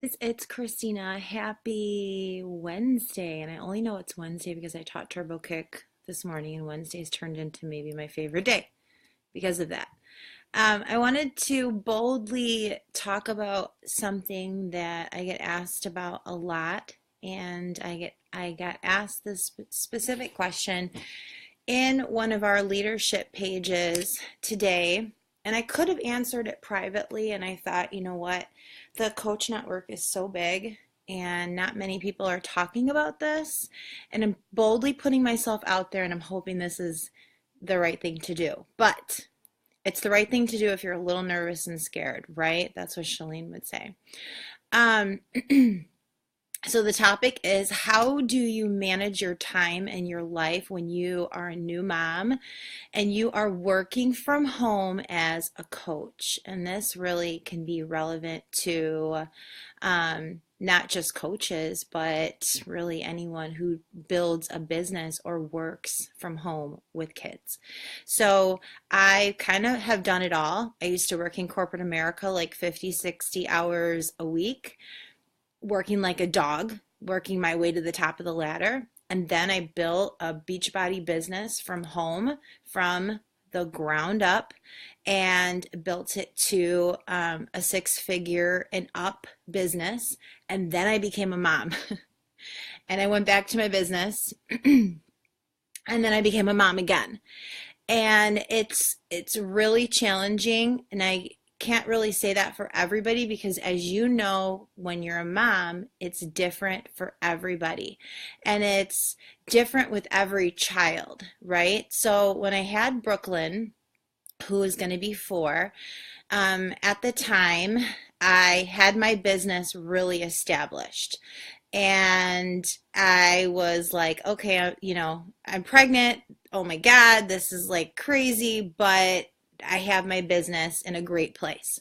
It's Christina. Happy Wednesday. And I only know it's Wednesday because I taught Turbo Kick this morning, and Wednesday's turned into maybe my favorite day because of that. I wanted to boldly talk about something that I get asked about a lot, and I got asked this specific question in one of our leadership pages today, and I could have answered it privately. And I thought, you know what? The coach network is so big and not many people are talking about this. And I'm boldly putting myself out there, and I'm hoping this is the right thing to do. But it's the right thing to do if you're a little nervous and scared, right? That's what Shalene would say. Um, So the topic is, how do you manage your time and your life when you are a new mom and you are working from home as a coach? And this really can be relevant to not just coaches, but really anyone who builds a business or works from home with kids. So I kind of have done it all. I used to work in corporate America like 50, 60 hours a week, working like a dog, working my way to the top of the ladder. And then I built a Beachbody business from home, from the ground up, and built it to a six-figure and up business. And then I became a mom. And I went back to my business, and then I became a mom again. And it's really challenging, and I can't really say that for everybody because, as you know, when you're a mom, it's different for everybody, and it's different with every child, right? So when I had Brooklyn, who is going to be 4, at the time I had my business really established, and I was like, okay, I'm pregnant. Oh my God, this is like crazy, but I have my business in a great place.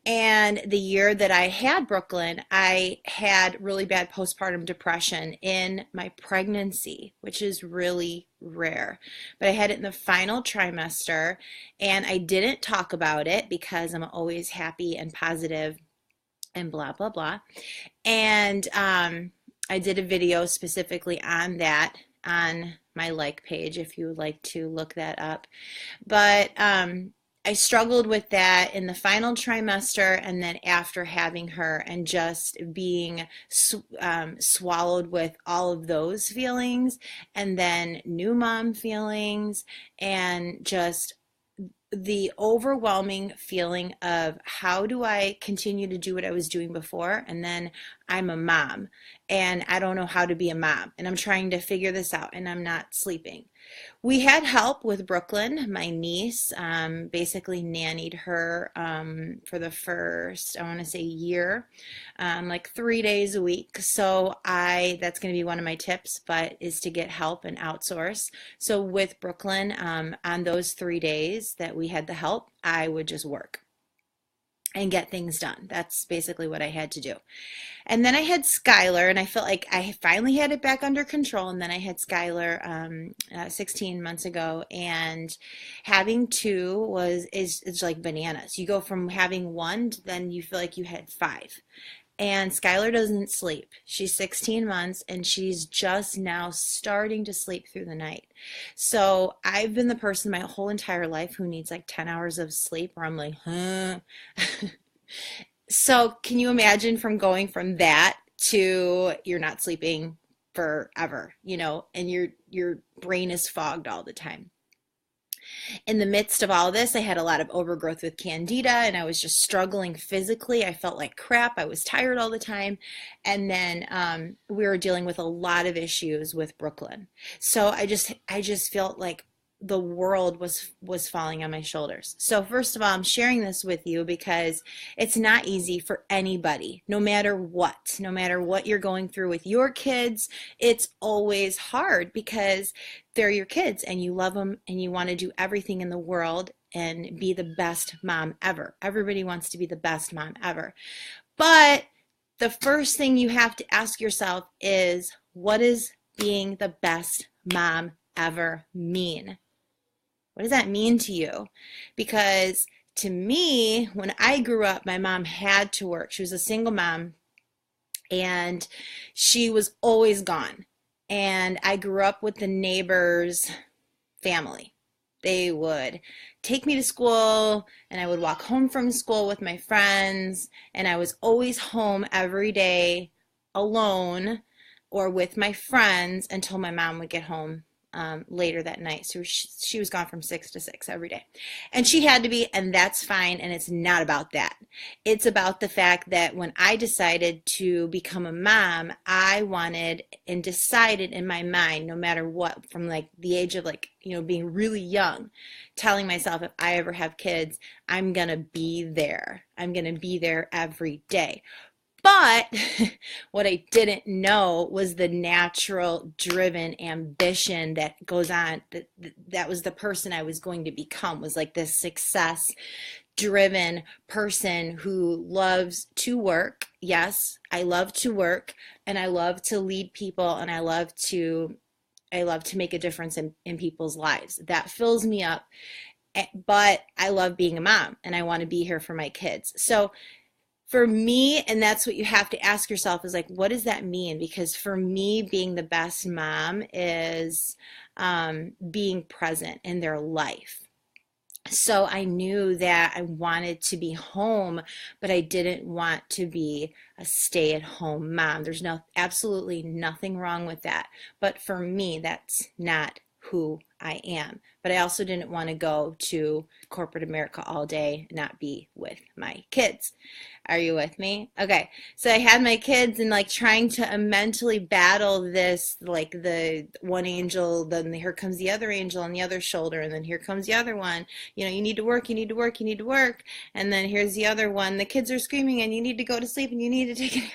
And the year that I had Brooklyn, I had really bad postpartum depression in my pregnancy, which is really rare. But I had it in the final trimester, and I didn't talk about it because I'm always happy and positive and blah, blah, blah. And I did a video specifically on that on my like page if you would like to look that up. But I struggled with that in the final trimester, and then after having her, and just being swallowed with all of those feelings, and then new mom feelings, and just the overwhelming feeling of, how do I continue to do what I was doing before? And then I'm a mom, and I don't know how to be a mom, and I'm trying to figure this out, and I'm not sleeping. We had help with Brooklyn. My niece basically nannied her for the first, I want to say, year, like 3 days a week. So that's going to be one of my tips, but is to get help and outsource. So with Brooklyn, on those 3 days that we had the help, I would just work and get things done. That's basically what I had to do. And then I had Skylar, and I felt like I finally had it back under control. And then I had Skylar 16 months ago, and having two is like bananas. You go from having one to then you feel like you had 5. And Skylar doesn't sleep. She's 16 months, and she's just now starting to sleep through the night. So I've been the person my whole entire life who needs like 10 hours of sleep, where I'm like, huh? So can you imagine from going from that to you're not sleeping forever, and your brain is fogged all the time. In the midst of all this, I had a lot of overgrowth with candida, and I was just struggling physically. I felt like crap. I was tired all the time. And then we were dealing with a lot of issues with Brooklyn. So I just felt like the world was falling on my shoulders. So first of all, I'm sharing this with you because it's not easy for anybody, no matter what you're going through with your kids. It's always hard because they're your kids, and you love them, and you want to do everything in the world and be the best mom ever. Everybody wants to be the best mom ever. But the first thing you have to ask yourself is, what does being the best mom ever mean? What does that mean to you? Because to me, when I grew up, my mom had to work. She was a single mom. and she was always gone. And I grew up with the neighbors' family. They would take me to school, and I would walk home from school with my friends, and I was always home every day alone or with my friends until my mom would get home later that night. So she was gone from 6 to 6 every day. And she had to be, and that's fine. And it's not about that. It's about the fact that when I decided to become a mom, I wanted and decided in my mind, no matter what, from like the age of like, being really young, telling myself if I ever have kids, I'm going to be there. I'm going to be there every day. But what I didn't know was the natural driven ambition that goes on. That was the person I was going to become, was like this success driven person who loves to work. Yes, I love to work, and I love to lead people, and I love to make a difference in people's lives. That fills me up. But I love being a mom, and I want to be here for my kids. So for me, and that's what you have to ask yourself, is like, what does that mean? Because for me, being the best mom is being present in their life. So I knew that I wanted to be home, but I didn't want to be a stay-at-home mom. There's absolutely nothing wrong with that. But for me, that's not who I am. But I also didn't want to go to corporate America all day and not be with my kids. Are you with me? Okay. So I had my kids and like trying to mentally battle this, like the one angel, then here comes the other angel on the other shoulder, and then here comes the other one. You need to work, you need to work, you need to work. And then here's the other one. The kids are screaming and you need to go to sleep and you need to take a nap.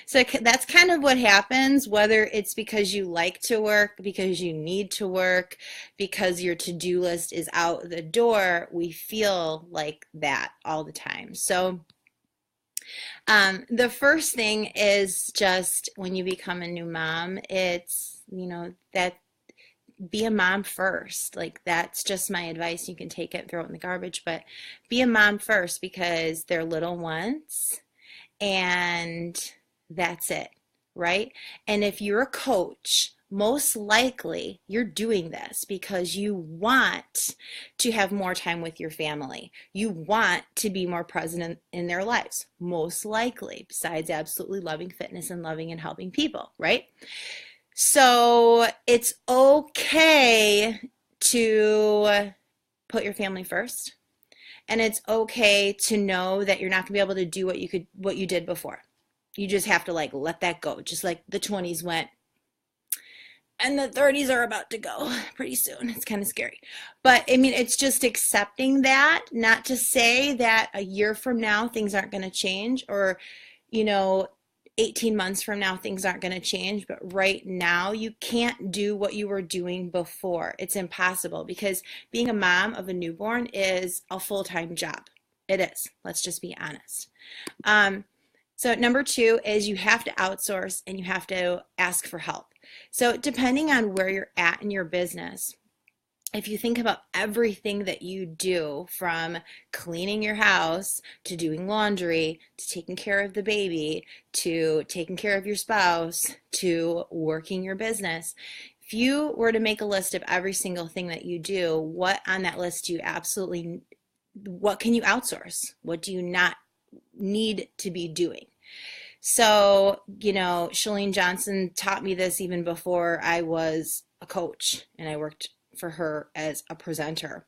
So that's kind of what happens, whether it's because you like to work, because you need to work, because your to-do list is out the door. We feel like that all the time. So the first thing is just when you become a new mom, it's, that be a mom first. Like, that's just my advice. You can take it, throw it in the garbage, but be a mom first, because they're little ones, and that's it, right? And if you're a coach, most likely you're doing this because you want to have more time with your family. You want to be more present in their lives, most likely, besides absolutely loving fitness and loving and helping people, right? So it's okay to put your family first. And it's okay to know that you're not going to be able to do what you did before. You just have to like let that go, just like the 20s went. And the 30s are about to go pretty soon. It's kind of scary. But I mean, it's just accepting that, not to say that a year from now things aren't going to change, or 18 months from now things aren't going to change, but right now you can't do what you were doing before. It's impossible, because being a mom of a newborn is a full-time job. It is. Let's just be honest. So number 2 is you have to outsource, and you have to ask for help. So depending on where you're at in your business, if you think about everything that you do, from cleaning your house to doing laundry to taking care of the baby to taking care of your spouse to working your business, if you were to make a list of every single thing that you do, what on that list what can you outsource? What do you not need to be doing? So, Chalene Johnson taught me this even before I was a coach and I worked for her as a presenter.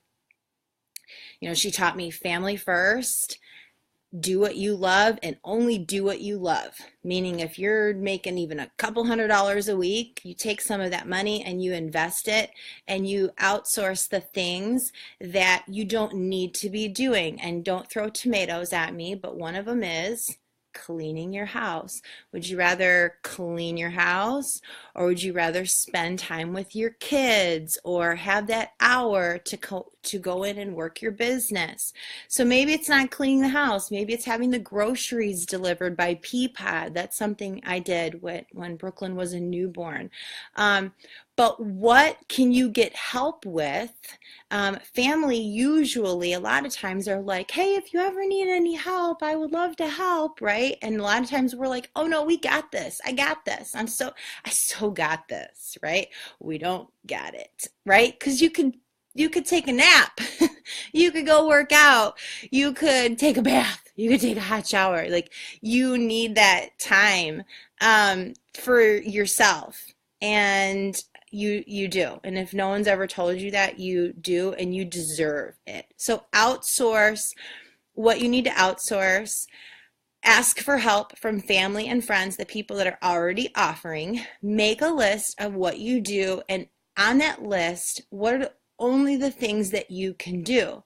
She taught me family first, do what you love, and only do what you love. Meaning, if you're making even a couple $100s a week, you take some of that money and you invest it, and you outsource the things that you don't need to be doing. And don't throw tomatoes at me, but one of them is cleaning your house. Would you rather clean your house, or would you rather spend time with your kids, or have that hour to go in and work your business. So maybe it's not cleaning the house. Maybe it's having the groceries delivered by Peapod. That's something I did when Brooklyn was a newborn. But what can you get help with? Family usually, a lot of times are like, hey, if you ever need any help, I would love to help, right? And a lot of times we're like, oh no, we got this. I got this. I so got this, right? We don't got it, right? Because you could take a nap. You could go work out. You could take a bath. You could take a hot shower. Like, you need that time for yourself. And you do. And if no one's ever told you that, you do, and you deserve it. So outsource what you need to outsource. Ask for help from family and friends, the people that are already offering. Make a list of what you do, and on that list, what are only the things that you can do.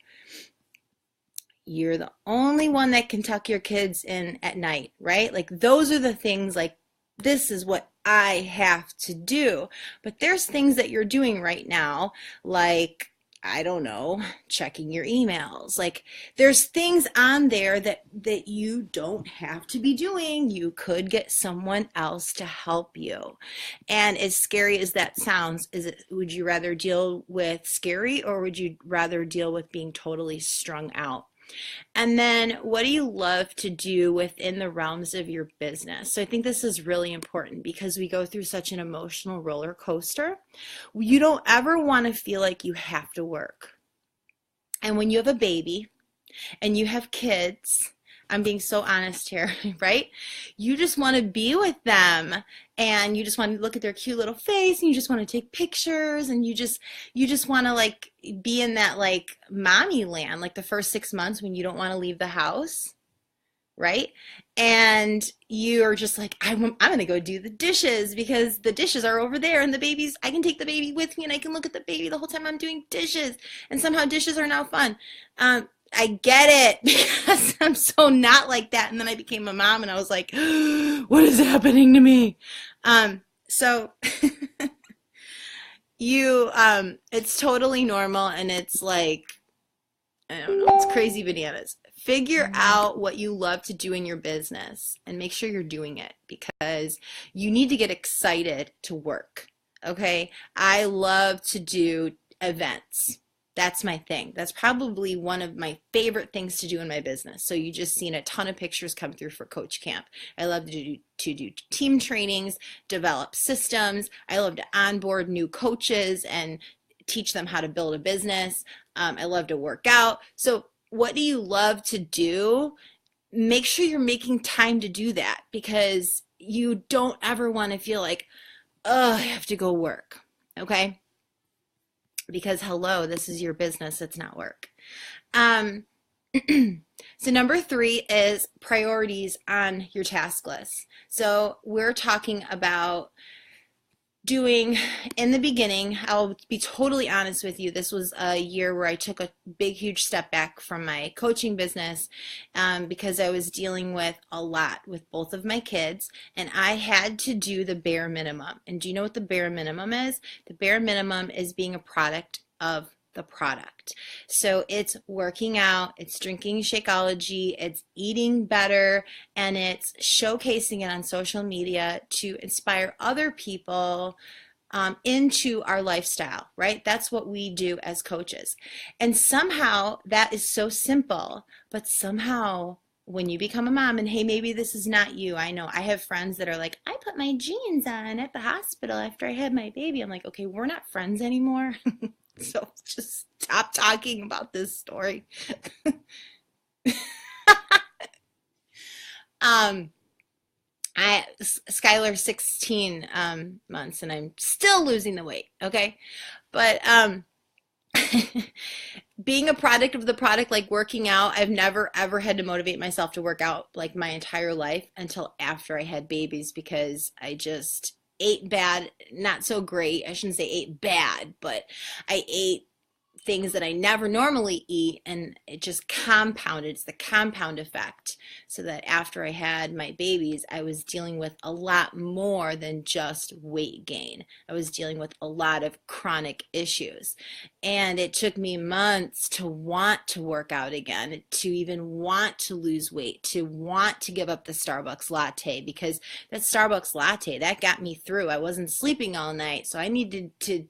You're the only one that can tuck your kids in at night, right? Like, those are the things, like, this is what I have to do. But there's things that you're doing right now, like, I don't know, checking your emails. Like, there's things on there that you don't have to be doing. You could get someone else to help you. And as scary as that sounds, would you rather deal with scary, or would you rather deal with being totally strung out? And then, what do you love to do within the realms of your business? So I think this is really important, because we go through such an emotional roller coaster. You don't ever want to feel like you have to work. And when you have a baby and you have kids, I'm being so honest here, right? You just want to be with them, and you just want to look at their cute little face, and you just want to take pictures, and you just want to, like, be in that, like, mommy land, like the first 6 months when you don't want to leave the house, right? And you're just like, I'm going to go do the dishes, because the dishes are over there, and I can take the baby with me, and I can look at the baby the whole time I'm doing dishes, and somehow dishes are now fun. I get it, because I'm so not like that. And then I became a mom, and I was like, what is happening to me? So it's totally normal, and it's like, I don't know, it's crazy bananas. Figure out what you love to do in your business, and make sure you're doing it, because you need to get excited to work. Okay? I love to do events. That's my thing. That's probably one of my favorite things to do in my business. So you just seen a ton of pictures come through for Coach Camp. I love to do team trainings, develop systems. I love to onboard new coaches and teach them how to build a business. I love to work out. So what do you love to do? Make sure you're making time to do that, because you don't ever want to feel like, oh, I have to go work. Okay? Because hello, this is your business, it's not work. So number 3 is priorities on your task list. So we're talking about doing, in the beginning, I'll be totally honest with you, this was a year where I took a big, huge step back from my coaching business, because I was dealing with a lot with both of my kids, and I had to do the bare minimum. And do you know what the bare minimum is? The bare minimum is being a product of the product. So it's working out, it's drinking Shakeology, it's eating better, and it's showcasing it on social media to inspire other people into our lifestyle, right? That's what we do as coaches. And somehow that is so simple, but somehow when you become a mom, and hey, maybe this is not you. I know I have friends that are like, I put my jeans on at the hospital after I had my baby. I'm like, okay, we're not friends anymore. So just stop talking about this story. Skylar's 16 months, and I'm still losing the weight, okay? But being a product of the product, like working out, I've never ever had to motivate myself to work out like my entire life until after I had babies, because I just ate bad, not so great. I shouldn't say ate bad, but I ate things that I never normally eat, and it just compounded. It's the compound effect. So that after I had my babies, I was dealing with a lot more than just weight gain. I was dealing with a lot of chronic issues. And it took me months to want to work out again, to even want to lose weight, to want to give up the Starbucks latte, because that Starbucks latte, that got me through. I wasn't sleeping all night, so I needed to,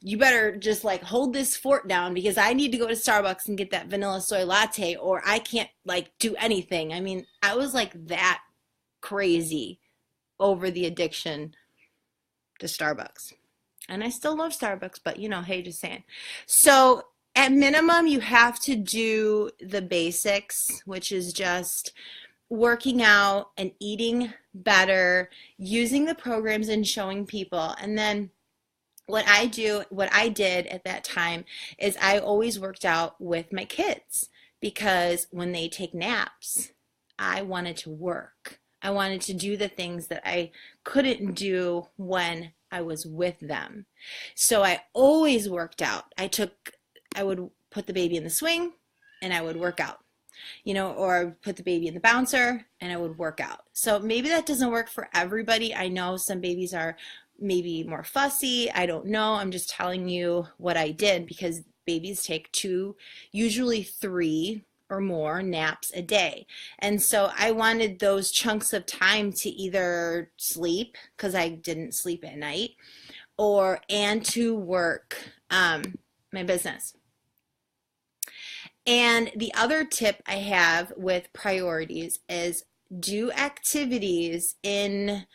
you better just like hold this fort down, because I need to go to Starbucks and get that vanilla soy latte, or I can't like do anything. I mean, I was like that crazy over the addiction to Starbucks. And I still love Starbucks, but you know, hey, just saying. So at minimum, you have to do the basics, which is just working out and eating better, using the programs and showing people. And then what I did at that time is I always worked out with my kids, because when they take naps, I wanted to work. I wanted to do the things that I couldn't do when I was with them. So I always worked out. I would put the baby in the swing and I would work out, you know, or put the baby in the bouncer and I would work out. So maybe that doesn't work for everybody. I know some babies are maybe more fussy. I don't know. I'm just telling you what I did, because babies take 2, usually 3 or more naps a day. And so I wanted those chunks of time to either sleep, because I didn't sleep at night, and to work my business. And the other tip I have with priorities is do activities in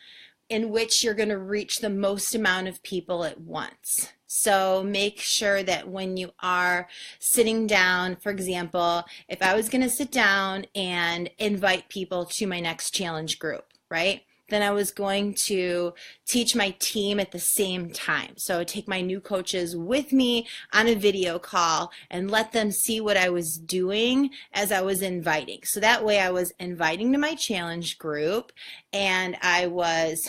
which you're going to reach the most amount of people at once. So make sure that when you are sitting down, for example, if I was going to sit down and invite people to my next challenge group, right? Then I was going to teach my team at the same time. So take my new coaches with me on a video call and let them see what I was doing as I was inviting. So that way I was inviting to my challenge group and I was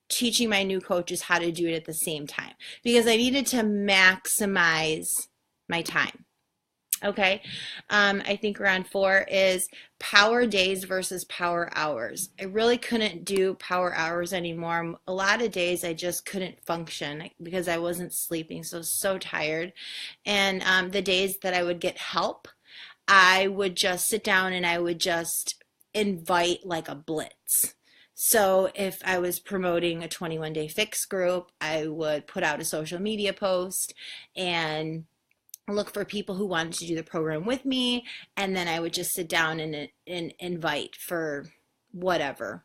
teaching my new coaches how to do it at the same time, because I needed to maximize my time. Okay. I think round 4 is power days versus power hours. I really couldn't do power hours anymore. A lot of days I just couldn't function because I wasn't sleeping, so tired. And the days that I would get help, I would just sit down and I would just invite like a blitz. So if I was promoting a 21-day fix group, I would put out a social media post and look for people who wanted to do the program with me, and then I would just sit down and invite for whatever,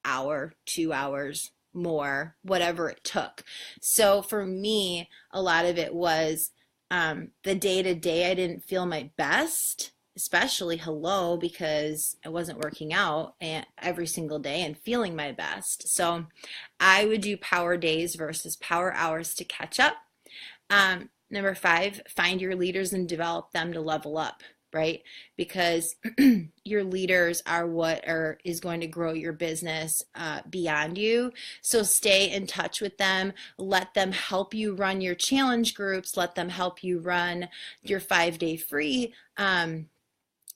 hour, 2 hours, more, whatever it took. So for me, a lot of it was the day-to-day I didn't feel my best, especially because I wasn't working out every single day and feeling my best. So I would do power days versus power hours to catch up. Number 5, find your leaders and develop them to level up, right? Because your leaders are what is going to grow your business beyond you. So stay in touch with them. Let them help you run your challenge groups. Let them help you run your 5-day free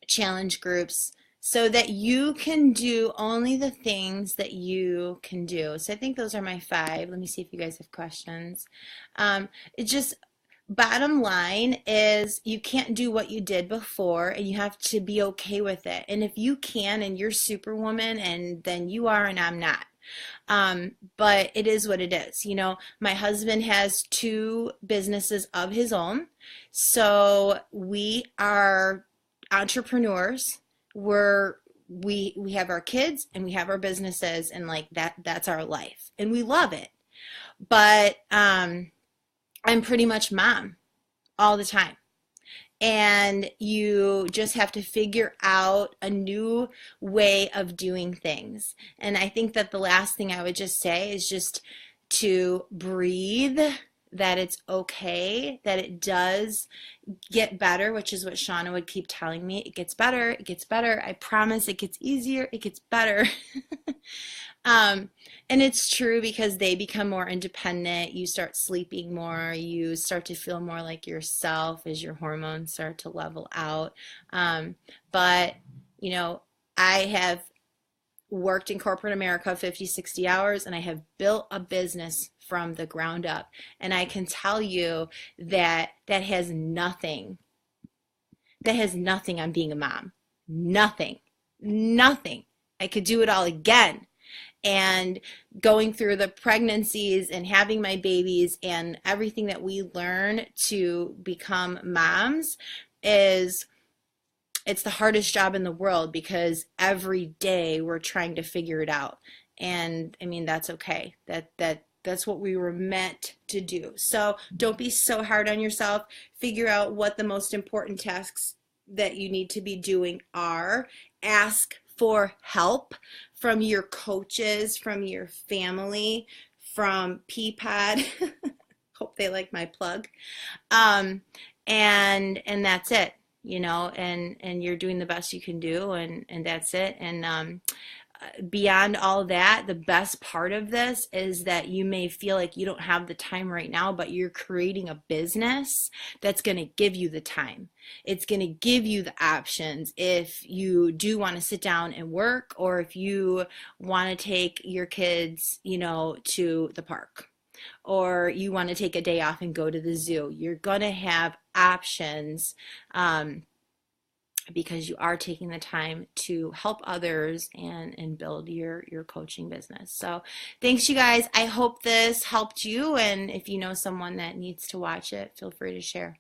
challenge groups, so that you can do only the things that you can do. So I think those are my 5. Let me see if you guys have questions. It just, bottom line is you can't do what you did before, and you have to be okay with it. And if you can, and you're superwoman, and then you are and I'm not. But it is what it is. You know, my husband has 2 businesses of his own. So we are entrepreneurs. We have our kids and we have our businesses, and like that's our life, and we love it. But I'm pretty much mom all the time. And you just have to figure out a new way of doing things. And I think that the last thing I would just say is just to breathe, that it's okay, that it does get better, which is what Shauna would keep telling me. It gets better. It gets better. I promise it gets easier. It gets better. Um, and it's true because they become more independent. You start sleeping more. You start to feel more like yourself as your hormones start to level out. But, you know, I have worked in corporate America 50, 60 hours, and I have built a business from the ground up. And I can tell you that that has nothing on being a mom. Nothing. Nothing. I could do it all again. And going through the pregnancies and having my babies and everything that we learn to become moms is it's the hardest job in the world because every day we're trying to figure it out. And I mean, that's okay. That's what we were meant to do. So don't be so hard on yourself. Figure out what the most important tasks that you need to be doing are. Ask for help from your coaches, from your family, from Peapod. Hope they like my plug. Um, and that's it, you know, and you're doing the best you can do, and that's it. And beyond all that, the best part of this is that you may feel like you don't have the time right now, but you're creating a business that's going to give you the time. It's going to give you the options if you do want to sit down and work, or if you want to take your kids, you know, to the park, or you want to take a day off and go to the zoo. You're going to have options. Because you are taking the time to help others and build your coaching business. So thanks, you guys. I hope this helped you. And if you know someone that needs to watch it, feel free to share.